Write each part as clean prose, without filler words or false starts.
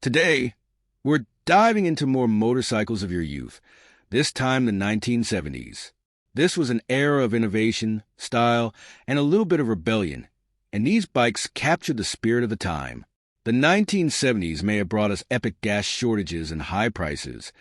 Today, we're diving into more motorcycles of your youth, this time the 1970s. This was an era of innovation, style, and a little bit of rebellion, and these bikes captured the spirit of the time. The 1970s may have brought us epic gas shortages and high prices,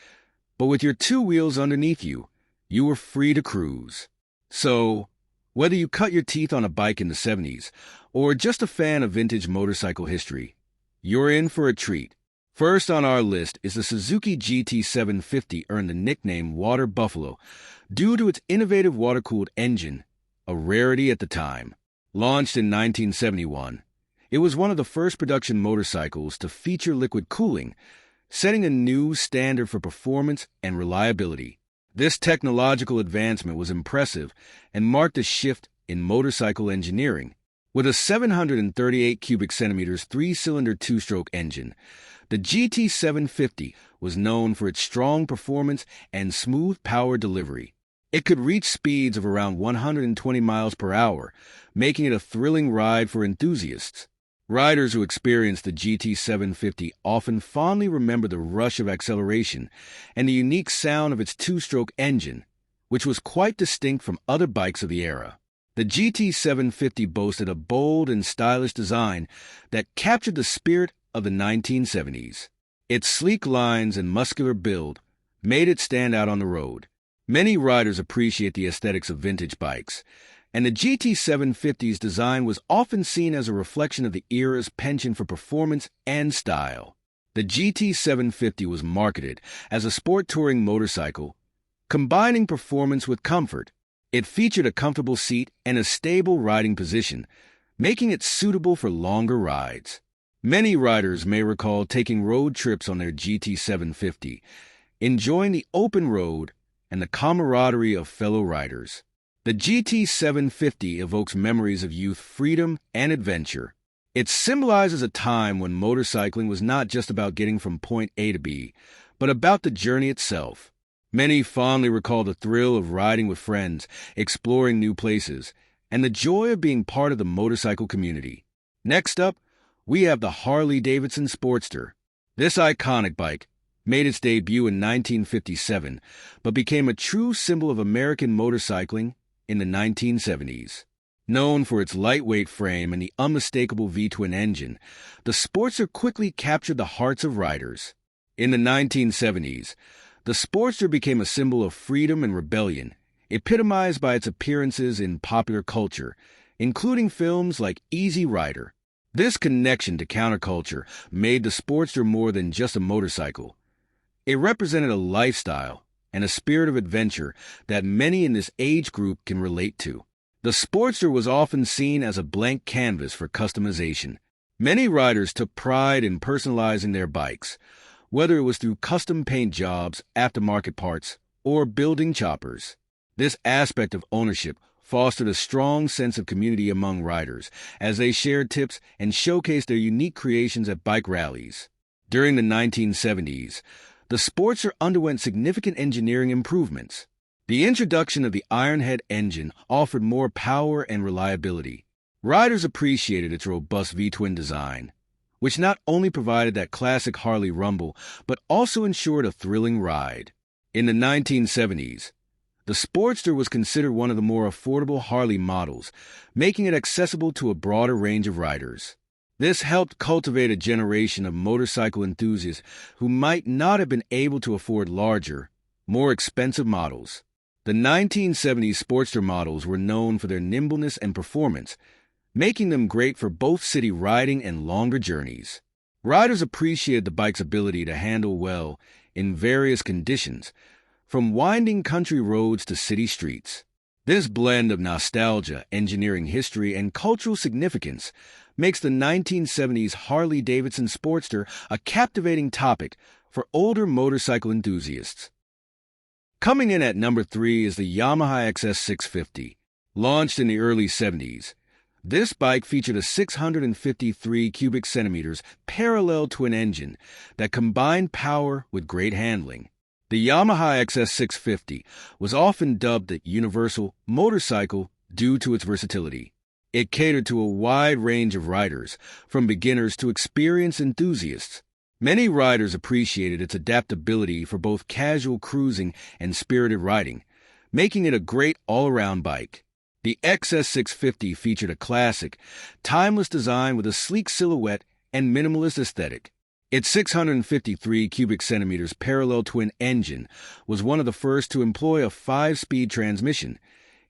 but with your two wheels underneath you, you were free to cruise. So, whether you cut your teeth on a bike in the 70s, or just a fan of vintage motorcycle history, you're in for a treat. First on our list is the Suzuki GT750, earned the nickname Water Buffalo due to its innovative water-cooled engine, a rarity at the time. Launched in 1971, it was one of the first production motorcycles to feature liquid cooling, setting a new standard for performance and reliability. This technological advancement was impressive and marked a shift in motorcycle engineering. With a 738 cubic centimeters three-cylinder two-stroke engine, the GT750 was known for its strong performance and smooth power delivery. It could reach speeds of around 120 miles per hour, making it a thrilling ride for enthusiasts. Riders who experience the GT750 often fondly remember the rush of acceleration and the unique sound of its two-stroke engine, which was quite distinct from other bikes of the era. The GT750 boasted a bold and stylish design that captured the spirit of the 1970s. Its sleek lines and muscular build made it stand out on the road. Many riders appreciate the aesthetics of vintage bikes, and the GT750's design was often seen as a reflection of the era's penchant for performance and style. The GT750 was marketed as a sport touring motorcycle, combining performance with comfort. It featured a comfortable seat and a stable riding position, making it suitable for longer rides. Many riders may recall taking road trips on their GT750, enjoying the open road and the camaraderie of fellow riders. The GT750 evokes memories of youth, freedom, and adventure. It symbolizes a time when motorcycling was not just about getting from point A to B, but about the journey itself. Many fondly recall the thrill of riding with friends, exploring new places, and the joy of being part of the motorcycle community. Next up, we have the Harley-Davidson Sportster. This iconic bike made its debut in 1957, but became a true symbol of American motorcycling in the 1970s. Known for its lightweight frame and the unmistakable V-twin engine, the Sportster quickly captured the hearts of riders. In the 1970s, the Sportster became a symbol of freedom and rebellion, epitomized by its appearances in popular culture, including films like Easy Rider. This connection to counterculture made the Sportster more than just a motorcycle. It represented a lifestyle and a spirit of adventure that many in this age group can relate to. The Sportster was often seen as a blank canvas for customization. Many riders took pride in personalizing their bikes, whether it was through custom paint jobs, aftermarket parts, or building choppers. This aspect of ownership fostered a strong sense of community among riders as they shared tips and showcased their unique creations at bike rallies. During the 1970s, the Sportster underwent significant engineering improvements. The introduction of the Ironhead engine offered more power and reliability. Riders appreciated its robust V-twin design, which not only provided that classic Harley rumble, but also ensured a thrilling ride. In the 1970s, the Sportster was considered one of the more affordable Harley models, making it accessible to a broader range of riders. This helped cultivate a generation of motorcycle enthusiasts who might not have been able to afford larger, more expensive models. The 1970s Sportster models were known for their nimbleness and performance, making them great for both city riding and longer journeys. Riders appreciated the bike's ability to handle well in various conditions, from winding country roads to city streets. This blend of nostalgia, engineering history, and cultural significance makes the 1970s Harley-Davidson Sportster a captivating topic for older motorcycle enthusiasts. Coming in at number 3 is the Yamaha XS650. Launched in the early 70s, this bike featured a 653 cubic centimeters parallel twin engine that combined power with great handling. The Yamaha XS650 was often dubbed the universal motorcycle due to its versatility. It catered to a wide range of riders, from beginners to experienced enthusiasts. Many riders appreciated its adaptability for both casual cruising and spirited riding, making it a great all-around bike. The XS650 featured a classic, timeless design with a sleek silhouette and minimalist aesthetic. Its 653 cubic centimeters parallel twin engine was one of the first to employ a 5-speed transmission,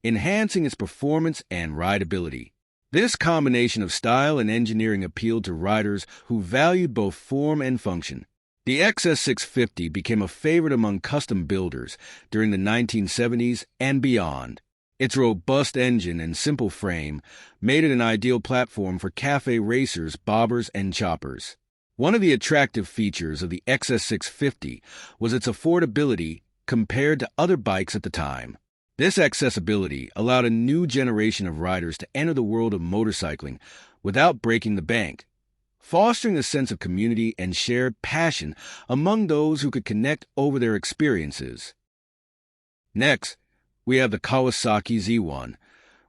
enhancing its performance and rideability. This combination of style and engineering appealed to riders who valued both form and function. The XS650 became a favorite among custom builders during the 1970s and beyond. Its robust engine and simple frame made it an ideal platform for cafe racers, bobbers, and choppers. One of the attractive features of the XS650 was its affordability compared to other bikes at the time. This accessibility allowed a new generation of riders to enter the world of motorcycling without breaking the bank, fostering a sense of community and shared passion among those who could connect over their experiences. Next, we have the Kawasaki Z1,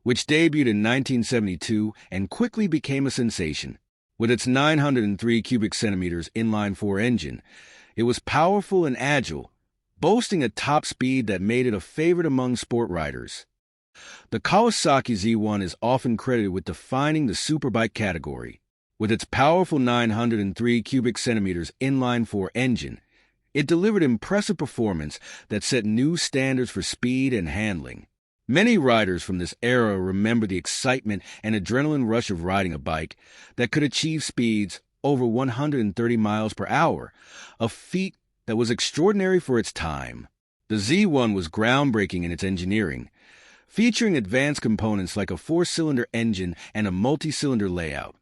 which debuted in 1972 and quickly became a sensation. With its 903 cubic centimeters inline-4 engine, it was powerful and agile, boasting a top speed that made it a favorite among sport riders. The Kawasaki Z1 is often credited with defining the superbike category. With its powerful 903 cubic centimeters inline-4 engine, it delivered impressive performance that set new standards for speed and handling. Many riders from this era remember the excitement and adrenaline rush of riding a bike that could achieve speeds over 130 miles per hour, a feat that was extraordinary for its time. The Z1 was groundbreaking in its engineering, featuring advanced components like a 4-cylinder engine and a multi-cylinder layout,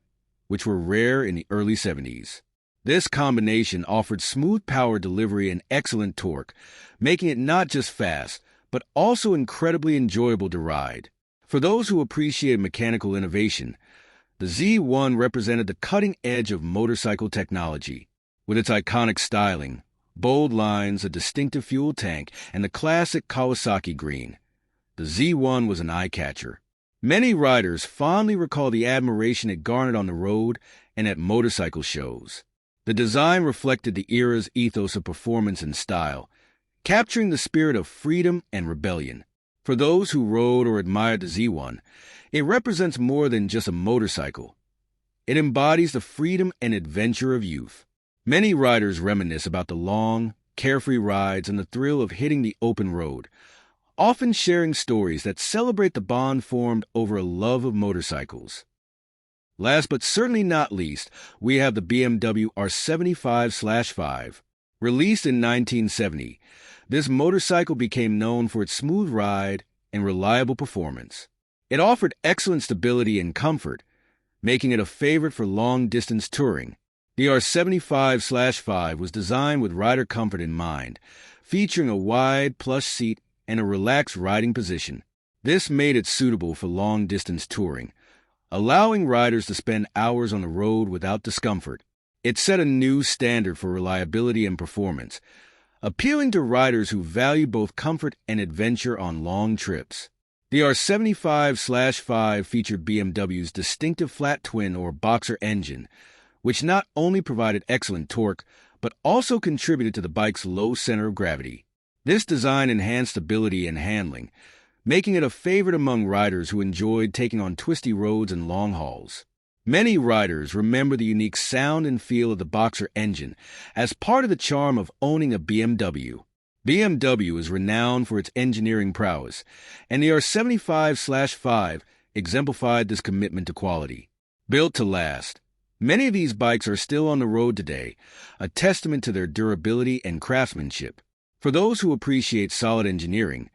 which were rare in the early 70s. This combination offered smooth power delivery and excellent torque, making it not just fast, but also incredibly enjoyable to ride. For those who appreciate mechanical innovation, the Z1 represented the cutting edge of motorcycle technology. With its iconic styling, bold lines, a distinctive fuel tank, and the classic Kawasaki green, the Z1 was an eye-catcher. Many riders fondly recall the admiration it garnered on the road and at motorcycle shows. The design reflected the era's ethos of performance and style, capturing the spirit of freedom and rebellion. For those who rode or admired the Z1, it represents more than just a motorcycle. It embodies the freedom and adventure of youth. Many riders reminisce about the long, carefree rides and the thrill of hitting the open road, often sharing stories that celebrate the bond formed over a love of motorcycles. Last but certainly not least, we have the BMW R75/5. Released in 1970, this motorcycle became known for its smooth ride and reliable performance. It offered excellent stability and comfort, making it a favorite for long-distance touring. The R75/5 was designed with rider comfort in mind, featuring a wide, plush seat and a relaxed riding position. This made it suitable for long-distance touring, allowing riders to spend hours on the road without discomfort. It set a new standard for reliability and performance, appealing to riders who value both comfort and adventure on long trips. The R75/5 featured BMW's distinctive flat twin or boxer engine, which not only provided excellent torque, but also contributed to the bike's low center of gravity. This design enhanced stability and handling, making it a favorite among riders who enjoyed taking on twisty roads and long hauls. Many riders remember the unique sound and feel of the boxer engine as part of the charm of owning a BMW. BMW is renowned for its engineering prowess, and the R75/5 exemplified this commitment to quality. Built to last, many of these bikes are still on the road today, a testament to their durability and craftsmanship. For those who appreciate solid engineering,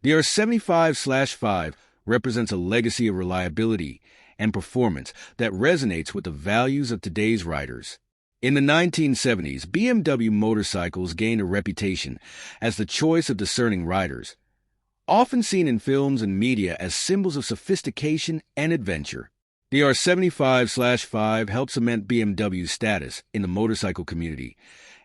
the R75/5 represents a legacy of reliability and performance that resonates with the values of today's riders. In the 1970s, BMW motorcycles gained a reputation as the choice of discerning riders, often seen in films and media as symbols of sophistication and adventure. The R75/5 helped cement BMW's status in the motorcycle community,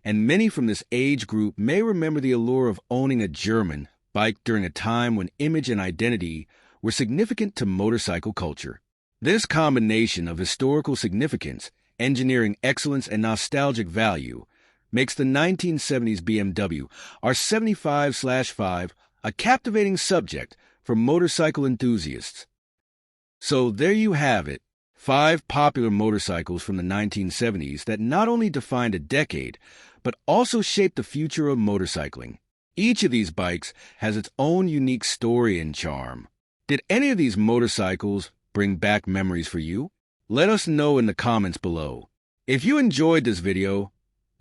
and many from this age group may remember the allure of owning a German bike during a time when image and identity were significant to motorcycle culture. This combination of historical significance engineering excellence, and nostalgic value makes the 1970s BMW R75/5 a captivating subject for motorcycle enthusiasts. So there you have it, 5 popular motorcycles from the 1970s that not only defined a decade, but also shaped the future of motorcycling. Each of these bikes has its own unique story and charm. Did any of these motorcycles bring back memories for you? Let us know in the comments below. If you enjoyed this video,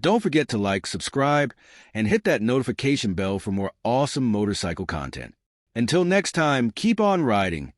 don't forget to like, subscribe, and hit that notification bell for more awesome motorcycle content. Until next time, keep on riding